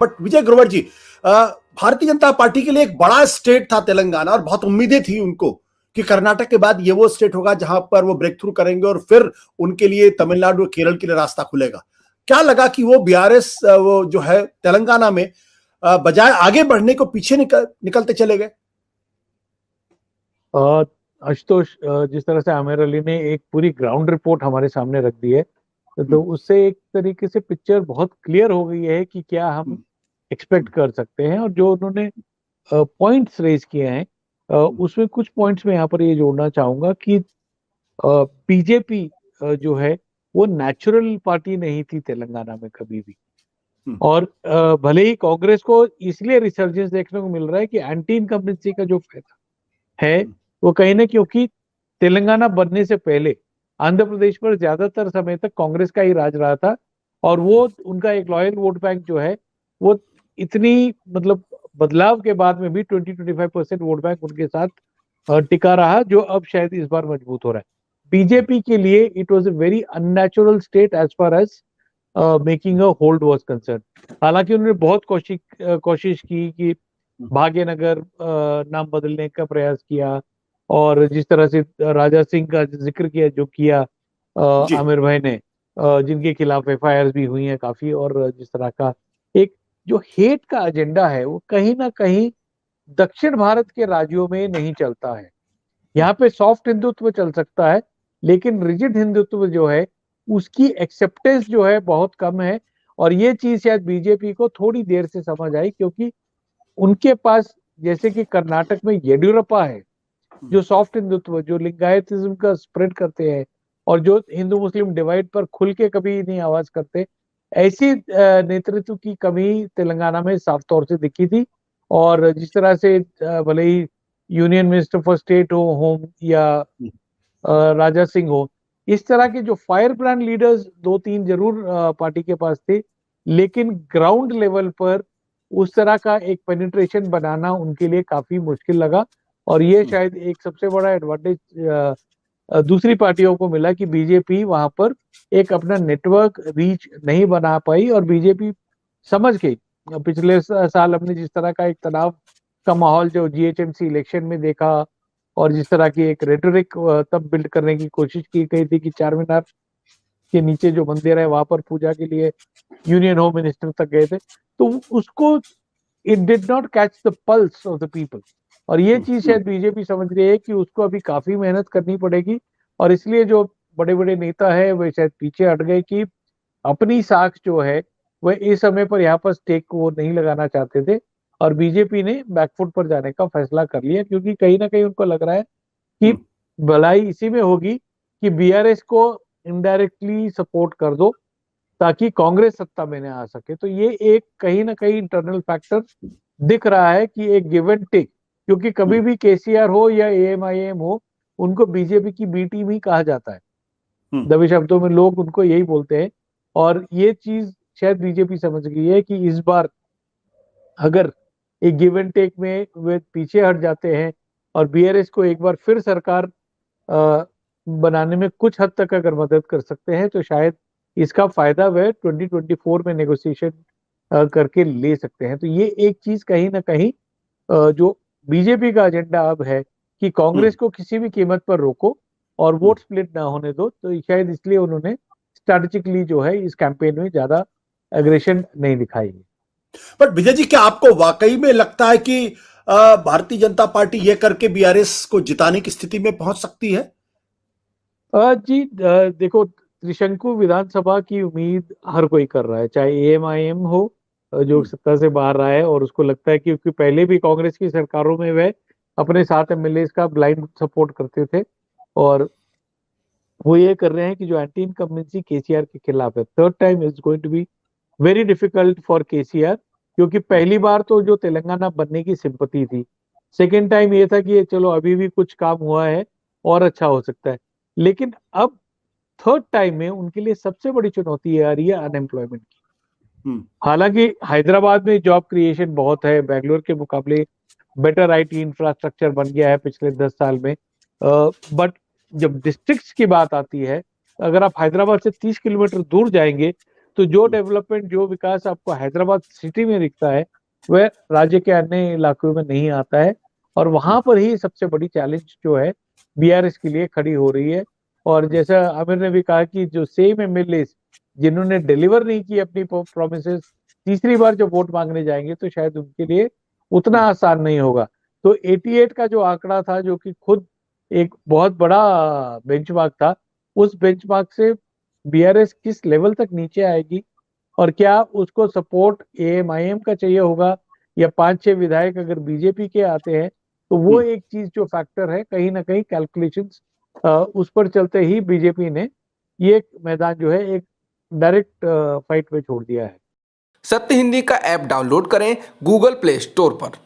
But Vijay Grover ji, Bharatiya Janata party के लिए एक बड़ा स्टेट था तेलंगाना, और बहुत उम्मीदें थी उनको कि कर्नाटक के बाद ये वो स्टेट होगा जहां पर वो ब्रेक थ्रू करेंगे और फिर उनके लिए तमिलनाडु और केरल के लिए रास्ता खुलेगा। क्या लगा कि वो बीआरएस वो जो है तेलंगाना में बजाय आगे बढ़ने को पीछे निकलते चले गए। आशुतोष, जिस तरह से आमिर अली ने एक पूरी ग्राउंड रिपोर्ट हमारे सामने रख दी है, तो उससे एक तरीके से पिक्चर बहुत क्लियर हो गई है कि क्या हम एक्सपेक्ट कर सकते हैं। और जो उन्होंने पॉइंट्स रेज किए हैं, उसमें कुछ पॉइंट्स में यहाँ पर ये जोड़ना चाहूंगा कि बीजेपी जो है वो नेचुरल पार्टी नहीं थी तेलंगाना में कभी भी। और भले ही कांग्रेस को इसलिए रिसर्जेंस देखने को मिल रहा है कि एंटी इनकम्बेंसी का जो फायदा है वो कहीं ना, क्योंकि तेलंगाना बनने से पहले आंध्र प्रदेश पर ज्यादातर समय तक कांग्रेस का ही राज रहा था, और वो उनका एक लॉयल वोट बैंक जो है वो इतनी मतलब बदलाव के बाद में भी 20-25% वोट बैंक उनके साथ टिका रहा, जो अब शायद इस बार मजबूत हो रहा है। बीजेपी के लिए it was a very unnatural state as far as making a hold was concern. हालांकि उन्होंने बहुत कोशिश की कि भाग्यनगर नाम बदलने का प्रयास किया, और जिस तरह से राजा सिंह का जिक्र किया जो किया आमिर भाई ने, जिनके खिलाफ एफआईआर भी हुई हैं काफी, और जिस तरह का एक जो हेट का एजेंडा है वो कहीं ना कहीं दक्षिण भारत के राज्यों में नहीं चलता है। यहाँ पे सॉफ्ट हिंदुत्व चल सकता है, लेकिन रिजिड हिंदुत्व जो है उसकी एक्सेप्टेंस जो है बहुत कम है। और ये चीज शायद बीजेपी को थोड़ी देर से समझ आई, क्योंकि उनके पास जैसे कि कर्नाटक में येडियुरप्पा है जो सॉफ्ट हिंदुत्व, जो लिंगायतिज्म का स्प्रेड करते हैं और जो हिंदू मुस्लिम डिवाइड पर खुल के कभी नहीं आवाज करते, ऐसी नेतृत्व की कमी तेलंगाना में साफ तौर से दिखी थी। और जिस तरह से भले ही यूनियन मिनिस्टर फॉर स्टेट हो होम या राजा सिंह हो, इस तरह के जो फायर ब्रांड लीडर्स 2-3 जरूर पार्टी के पास थे, लेकिन ग्राउंड लेवल पर उस तरह का एक पेनिट्रेशन बनाना उनके लिए काफी मुश्किल लगा। और ये शायद एक सबसे बड़ा एडवांटेज दूसरी पार्टियों को मिला कि बीजेपी वहां पर एक अपना नेटवर्क रीच नहीं बना पाई। और बीजेपी समझ गई, पिछले साल हमने जिस तरह का एक तनाव का माहौल जो जीएचएमसी इलेक्शन में देखा, और जिस तरह की एक रेटोरिक तब बिल्ड करने की कोशिश की गई थी कि चार मीनार के नीचे जो मंदिर है वहां पर पूजा के लिए यूनियन होम मिनिस्टर तक गए थे, तो उसको it did not catch the pulse of the people. और ये चीज शायद बीजेपी समझ रही है कि उसको अभी काफी मेहनत करनी पड़ेगी, और इसलिए जो बड़े बड़े नेता है वे शायद पीछे हट गए कि अपनी साख जो है वह इस समय पर यहाँ पर स्टेक को वो नहीं लगाना चाहते थे, और बीजेपी ने बैकफुट पर जाने का फैसला कर लिया, क्योंकि कहीं ना कहीं उनको लग रहा है कि भलाई इसी में होगी कि बीआरएस को इनडायरेक्टली सपोर्ट कर दो ताकि कांग्रेस सत्ता में न आ सके। तो ये एक कहीं ना कहीं इंटरनल फैक्टर दिख रहा है कि एक गिव एंड टेक, क्योंकि कभी भी केसीआर हो या एएमआईएम हो, उनको बीजेपी की बी टीम ही कहा जाता है। दबे शब्दों में लोग उनको यही बोलते हैं। और ये चीज शायद बीजेपी समझ गई है कि इस बार अगर एक गिव एंड टेक में वे पीछे हट जाते हैं और बीआरएस को एक बार फिर सरकार बनाने में कुछ हद तक अगर मदद कर सकते हैं, तो शायद इसका फायदा वह 2024 में नेगोशिएशन करके ले सकते हैं। तो ये एक चीज कहीं ना कहीं जो बीजेपी का एजेंडा अब है कि कांग्रेस को किसी भी कीमत पर रोको और वोट स्प्लिट ना होने दो, तो शायद इसलिए उन्होंने स्ट्रैटेजिकली जो है इस कैंपेन में ज्यादा एग्रेशन नहीं दिखाई है। पर विजय जी, क्या आपको वाकई में लगता है कि भारतीय जनता पार्टी ये करके बीआरएस को जिताने की स्थिति में पहुंच सकती है? जी, देखो, त्रिशंकु विधानसभा की उम्मीद हर कोई कर रहा है, चाहे एएमआईएम हो जो सत्ता से बाहर रहा है, और उसको लगता है कि क्योंकि पहले भी कांग्रेस की सरकारों में वह अपने 7 एमएलए का ब्लाइंड सपोर्ट करते थे, और वो ये कर रहे हैं कि जो एंटी इनकम्बेंसी केसीआर के खिलाफ है, third time is going to be very difficult for KCR, क्योंकि पहली बार तो जो तेलंगाना बनने की सिंपति थी, सेकेंड टाइम ये था कि ये चलो अभी भी कुछ काम हुआ है और अच्छा हो सकता है, लेकिन अब थर्ड टाइम में उनके लिए सबसे बड़ी चुनौती आ रही है अनएम्प्लॉयमेंट की। हालांकि हैदराबाद में जॉब क्रिएशन बहुत है, बेंगलोर के मुकाबले बेटर आईटी इंफ्रास्ट्रक्चर बन गया है पिछले 10 साल में, बट जब डिस्ट्रिक्ट्स की बात आती है, अगर आप हैदराबाद से 30 किलोमीटर दूर जाएंगे तो जो डेवलपमेंट, जो विकास आपको हैदराबाद सिटी में दिखता है, वह राज्य के अन्य इलाकों में नहीं आता है। और वहां पर ही सबसे बड़ी चैलेंज जो है बीआरएस के लिए खड़ी हो रही है। और जैसा आमिर ने भी कहा कि जो सेम एमएलए जिन्होंने डिलीवर नहीं की अपनी प्रोमिसेस, तीसरी बार जब वोट मांगने जाएंगे तो शायद उनके लिए उतना आसान नहीं होगा। तो 88 का जो आंकड़ा था, जो कि खुद एक बहुत बड़ा बेंचमार्क था, उस बेंचमार्क से बीआरएस किस लेवल तक नीचे आएगी और क्या उसको सपोर्ट एएमआईएम का चाहिए होगा या 5-6 विधायक अगर बीजेपी के आते हैं, तो वो एक चीज जो फैक्टर है, कहीं ना कहीं कैलकुलेशंस उस पर चलते ही बीजेपी ने ये मैदान जो है एक डायरेक्ट फाइट में छोड़ दिया है। सत्य हिंदी का ऐप डाउनलोड करें गूगल प्ले स्टोर पर।